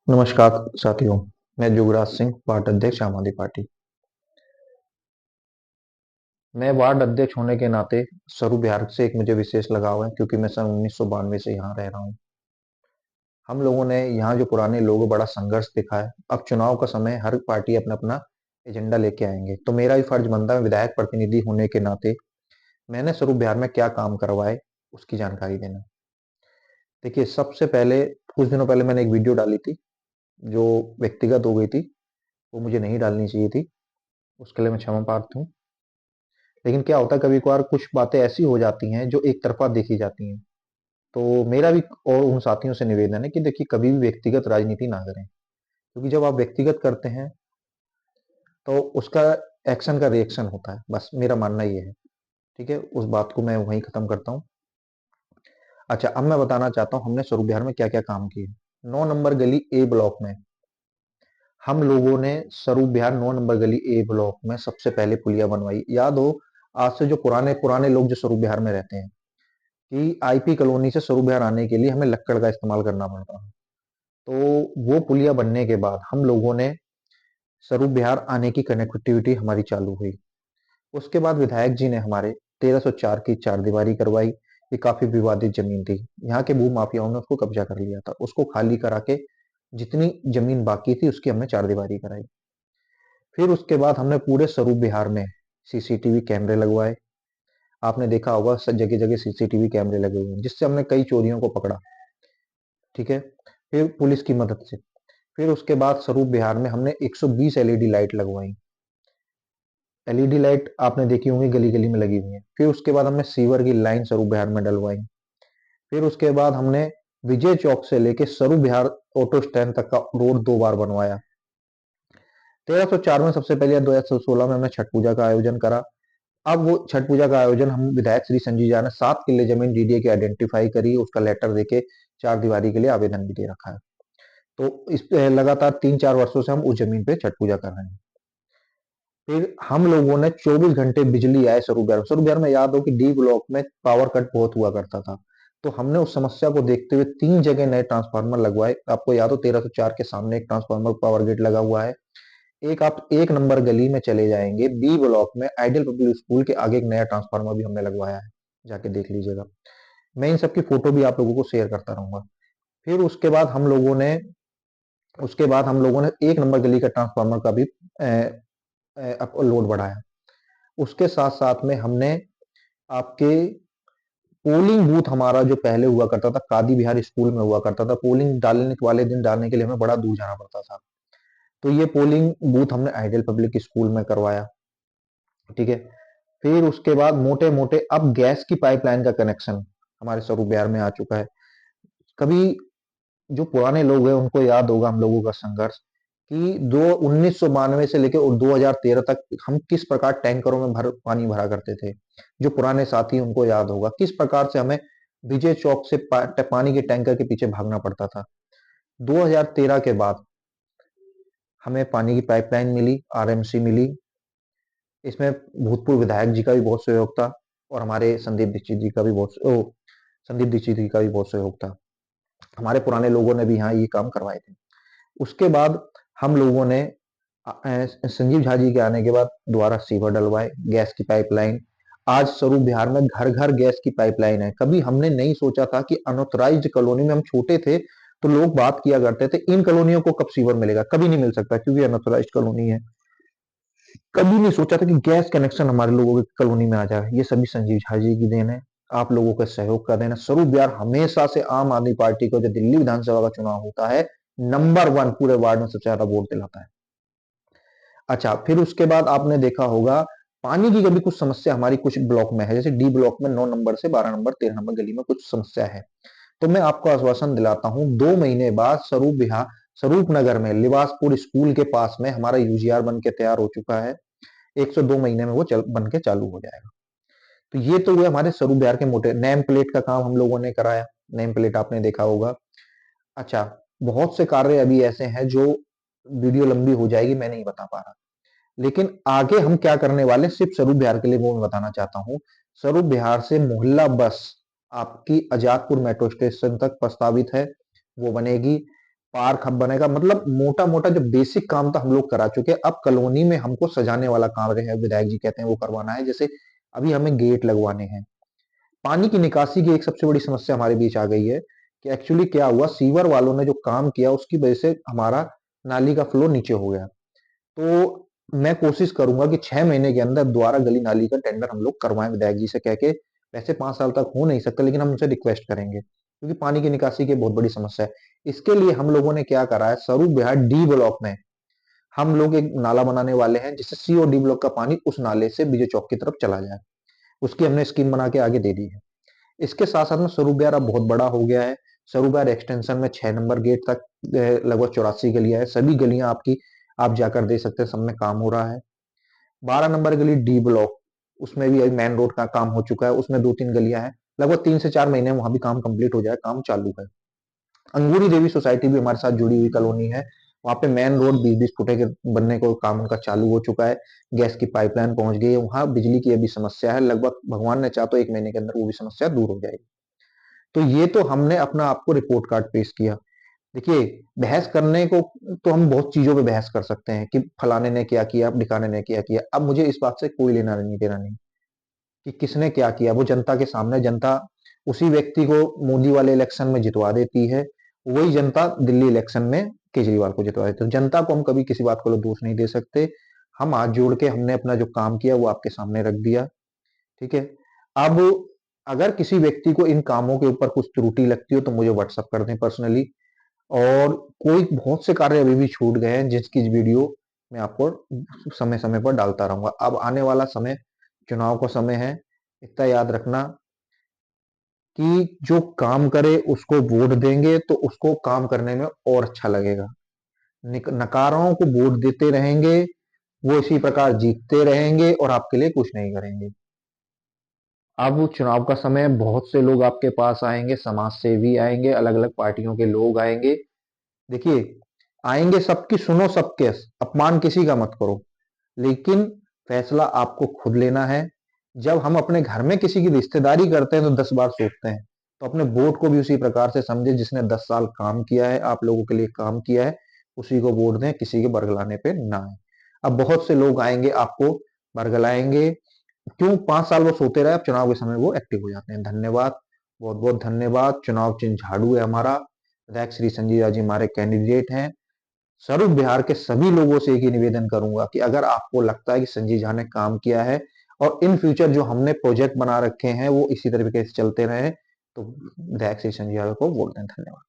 नमस्कार साथियों। मैं युवराज सिंह, वार्ड अध्यक्ष आम आदमी पार्टी। मैं वार्ड अध्यक्ष होने के नाते स्वरूप बिहार से एक मुझे विशेष लगाव है, क्योंकि मैं सन 1992 से यहाँ रह रहा हूँ। हम लोगों ने यहाँ जो पुराने लोगों बड़ा संघर्ष दिखा है। अब चुनाव का समय, हर पार्टी अपना अपना एजेंडा लेके आएंगे, तो मेरा भी फर्ज बनता है विधायक प्रतिनिधि होने के नाते मैंने स्वरूप बिहार में क्या काम करवाए उसकी जानकारी देना। देखिए, सबसे पहले कुछ दिनों पहले मैंने एक वीडियो डाली थी जो व्यक्तिगत हो गई थी। वो मुझे नहीं डालनी चाहिए थी, उसके लिए मैं क्षमा प्रार्थी हूँ। लेकिन क्या होता है, कभी कभार कुछ बातें ऐसी हो जाती हैं जो एक तरफा देखी जाती हैं। तो मेरा भी और उन साथियों से निवेदन है कि देखिए, कभी भी व्यक्तिगत राजनीति ना करें, क्योंकि जब आप व्यक्तिगत करते हैं तो उसका एक्शन का रिएक्शन होता है। बस मेरा मानना ये है। ठीक है, उस बात को मैं वहीं खत्म करता हूँ। अच्छा, अब मैं बताना चाहता हूँ हमने स्वरूप बिहार में क्या क्या काम किए। 9 नंबर गली ए ब्लॉक में हम लोगों ने स्वरूप बिहार 9 नंबर गली ए ब्लॉक में सबसे पहले पुलिया बनवाई। याद हो, आज से जो पुराने पुराने लोग जो स्वरूप बिहार में रहते हैं कि आईपी कॉलोनी से स्वरूप विहार आने के लिए हमें लक्कड़ का इस्तेमाल करना पड़ता है। तो वो पुलिया बनने के बाद हम लोगों ने स्वरूप विहार आने की कनेक्टिविटी हमारी चालू हुई। उसके बाद विधायक जी ने हमारे 1304 की चार दीवारी करवाई। ये काफी विवादित जमीन थी, यहाँ के भू माफियाओं ने उसको कब्जा कर लिया था। उसको खाली करा के जितनी जमीन बाकी थी उसकी हमने चार दीवारी कराई। फिर उसके बाद हमने पूरे स्वरूप विहार में सीसीटीवी कैमरे लगवाए। आपने देखा होगा जगह जगह सीसीटीवी कैमरे लगे हुए हैं, जिससे हमने कई चोरियों को पकड़ा। ठीक है, फिर पुलिस की मदद से। फिर उसके बाद स्वरूप बिहार में हमने 120 एलईडी लाइट लगवाई। एलईडी लाइट आपने देखी होंगी, गली गली में लगी हुई है। फिर उसके बाद हमने सीवर की लाइन स्वरूप बिहार में डलवाई। फिर उसके बाद हमने विजय चौक से लेके स्वरूप बिहार ऑटो स्टैंड तक का रोड 2 बार बनवाया। 1304 में सबसे पहले, 2016 में हमने छठ पूजा का आयोजन करा। अब वो छठ पूजा का आयोजन हम विधायक श्री संजीव झा ने 7 किले जमीन डीडीए की आइडेंटिफाई करी, उसका लेटर देके चार दीवारी के लिए आवेदन भी दे रखा है। तो इस पे लगातार 3-4 वर्षों से हम उस जमीन पे छठ पूजा कर रहे हैं। फिर हम लोगों ने 24 घंटे बिजली आए स्वरूप बिहार में। याद हो कि डी ब्लॉक में पावर कट बहुत हुआ करता था, तो हमने उस समस्या को देखते हुए 3 जगह नए ट्रांसफार्मर लगवाए। आपको याद हो, 1304 के सामने एक ट्रांसफार्मर पावर ग्रिड लगा हुआ है। एक आप 1 नंबर गली में चले जाएंगे, बी ब्लॉक में आइडियल पब्लिक स्कूल के आगे एक नया ट्रांसफार्मर भी हमने लगवाया है, जाके देख लीजिएगा। मैं इन सबकी फोटो भी आप लोगों को शेयर करता रहूंगा। फिर उसके बाद हम लोगों ने 1 नंबर गली का ट्रांसफार्मर का भी लोड बढ़ाया। उसके साथ साथ में हमने आपके पोलिंग बूथ, हमारा जो पहले हुआ करता था कादी बिहार स्कूल में हुआ करता था, पोलिंग डालने वाले दिन डालने के लिए हमें बड़ा दूर जाना पड़ता था। तो ये पोलिंग बूथ हमने आइडियल पब्लिक स्कूल में करवाया। ठीक है, फिर उसके बाद मोटे मोटे अब गैस की पाइपलाइन का कनेक्शन हमारे स्वरूप बिहार में आ चुका है। कभी जो पुराने लोग हैं उनको याद होगा हम लोगों का संघर्ष कि दो 1992 से लेकर और 2013 तक हम किस प्रकार टैंकरों में पानी भरा करते थे। जो पुराने साथी उनको याद होगा किस प्रकार से हमें विजय चौक से पानी के टैंकर के पीछे भागना पड़ता था। 2013 के बाद हमें पानी की पाइपलाइन मिली, आरएमसी मिली। इसमें भूतपूर्व विधायक जी का भी बहुत सहयोग था, और हमारे संदीप दीक्षित जी का भी बहुत सहयोग था। हमारे पुराने लोगों ने भी यहाँ ये काम करवाए थे। उसके बाद हम लोगों ने संजीव झा जी के आने के बाद दोबारा सीवर डलवाए, गैस की पाइपलाइन। आज स्वरूप बिहार में घर घर गैस की पाइपलाइन है। कभी हमने नहीं सोचा था कि अनऑथराइज्ड कॉलोनी में, हम छोटे थे तो लोग बात किया करते थे इन कॉलोनियों को कब सीवर मिलेगा। कभी नहीं मिल सकता क्योंकि अनऑथराइज्ड कॉलोनी है। कभी नहीं सोचा था कि गैस कनेक्शन हमारे लोगों की कॉलोनी में आ जाए। ये सभी संजीव झा जी की देन है, आप लोगों के सहयोग का देन है। स्वरूप बिहार हमेशा से आम आदमी पार्टी को, जो दिल्ली विधानसभा का चुनाव होता है, नंबर 1 पूरे वार्ड में सबसे ज्यादा वोट दिलाता है। अच्छा, फिर उसके बाद आपने देखा होगा पानी की कभी कुछ समस्या हमारी कुछ ब्लॉक में है, जैसे डी ब्लॉक में 9 नंबर से 12 नंबर 13 नंबर गली में कुछ समस्या है। तो मैं आपको आश्वासन दिलाता हूं, 2 महीने बाद स्वरूप नगर में लिबासपुर स्कूल के पास में हमारा यूजीआर बन के तैयार हो चुका है। 102 महीने में वो बन के चालू हो जाएगा। तो ये तो हुए हमारे स्वरूप बिहार के मोटे। नेम प्लेट का काम हम लोगों ने कराया, नेम प्लेट आपने देखा होगा। अच्छा, बहुत से कार्य अभी ऐसे हैं जो वीडियो लंबी हो जाएगी, मैं नहीं बता पा रहा। लेकिन आगे हम क्या करने वाले सिर्फ स्वरूप बिहार के लिए वो मैं बताना चाहता हूँ। स्वरूप बिहार से मोहल्ला बस आपकी आजादपुर मेट्रो स्टेशन तक प्रस्तावित है, वो बनेगी। पार्क हब बनेगा, मतलब मोटा मोटा जो बेसिक काम था हम लोग करा चुके हैं। अब कॉलोनी में हमको सजाने वाला काम रहे विधायक जी कहते हैं वो करवाना है। जैसे अभी हमें गेट लगवाने हैं। पानी की निकासी की एक सबसे बड़ी समस्या हमारे बीच आ गई है कि एक्चुअली क्या हुआ, सीवर वालों ने जो काम किया उसकी वजह से हमारा नाली का फ्लो नीचे हो गया। तो मैं कोशिश करूंगा कि 6 महीने के अंदर दोबारा गली नाली का टेंडर हम लोग करवाएं विधायक जी से कह के। वैसे 5 साल तक हो नहीं सकता, लेकिन हम उनसे रिक्वेस्ट करेंगे क्योंकि पानी की निकासी की बहुत बड़ी समस्या है। इसके लिए हम लोगों ने क्या करा है, स्वरूप विहार डी ब्लॉक में हम लोग एक नाला बनाने वाले हैं जिससे सी और डी ब्लॉक का पानी उस नाले से विजय चौक की तरफ चला जाए। उसकी हमने स्कीम बना के आगे दे दी है। इसके साथ साथ में स्वरूप विहार अब बहुत बड़ा हो गया है। स्वरूप विहार एक्सटेंशन में 6 नंबर गेट तक लगभग 84 गलियां है। सभी गलियां आपकी आप जाकर दे सकते हैं, सब में काम हो रहा है। 12 नंबर गली डी ब्लॉक, उसमें भी अभी मेन रोड का काम हो चुका है। उसमें 2-3 गलियां हैं, लगभग 3 से 4 महीने में वहां भी काम कंप्लीट हो जाए, काम चालू है। अंगूरी देवी सोसाइटी भी हमारे साथ जुड़ी हुई कॉलोनी है। वहां पे मेन रोड 20-20 फुटे के बनने को काम उनका चालू हो चुका है। गैस की पाइपलाइन पहुंच गई है। वहां बिजली की अभी समस्या है, लगभग भगवान ने चाहा तो 1 महीने के अंदर वो भी समस्या दूर हो जाएगी। तो ये तो हमने अपना आपको रिपोर्ट कार्ड पेश किया। देखिए, बहस करने को तो हम बहुत चीजों पे बहस कर सकते हैं कि फलाने ने क्या किया, ढिकाने ने क्या किया। अब मुझे इस बात से कोई लेना नहीं देना नहीं कि किसने क्या किया। वो जनता के सामने, जनता उसी व्यक्ति को मोदी वाले इलेक्शन में जितवा देती है, वही जनता दिल्ली इलेक्शन में केजरीवाल को जितवा देती है। तो जनता को हम कभी किसी बात को दोष नहीं दे सकते। हम हाथ जोड़ के हमने अपना जो काम किया वो आपके सामने रख दिया। ठीक है। अब अगर किसी व्यक्ति को इन कामों के ऊपर कुछ त्रुटि लगती हो तो मुझे व्हाट्सअप कर दें पर्सनली। और कोई बहुत से कार्य अभी भी छूट गए हैं जिसकी वीडियो मैं आपको समय समय पर डालता रहूंगा। अब आने वाला समय चुनाव का समय है। इतना याद रखना कि जो काम करे उसको वोट देंगे तो उसको काम करने में और अच्छा लगेगा। नकारों को वोट देते रहेंगे, वो इसी प्रकार जीतते रहेंगे और आपके लिए कुछ नहीं करेंगे। अब चुनाव का समय, बहुत से लोग आपके पास आएंगे, समाज सेवी आएंगे, अलग अलग पार्टियों के लोग आएंगे। देखिए, आएंगे सबकी सुनो, सबके अपमान किसी का मत करो, लेकिन फैसला आपको खुद लेना है। जब हम अपने घर में किसी की रिश्तेदारी करते हैं तो 10 बार सोचते हैं। तो अपने वोट को भी उसी प्रकार से समझे, जिसने 10 साल काम किया है, आप लोगों के लिए काम किया है, उसी को वोट दें, किसी के बरगलाने पे ना आए। अब बहुत से लोग आएंगे आपको बरगलाएंगे, क्यों? 5 साल वो सोते रहे, अब चुनाव के समय वो एक्टिव हो जाते हैं। धन्यवाद, बहुत बहुत धन्यवाद। चुनाव चिन्ह झाड़ू है हमारा। विधायक श्री संजय राजी हमारे कैंडिडेट हैं। स्वरूप बिहार के सभी लोगों से एक ही निवेदन करूंगा कि अगर आपको लगता है कि संजय झा ने काम किया है और इन फ्यूचर जो हमने प्रोजेक्ट बना रखे हैं वो इसी तरीके से चलते रहे, तो विधायक श्री संजय यादव को वोट दें। धन्यवाद।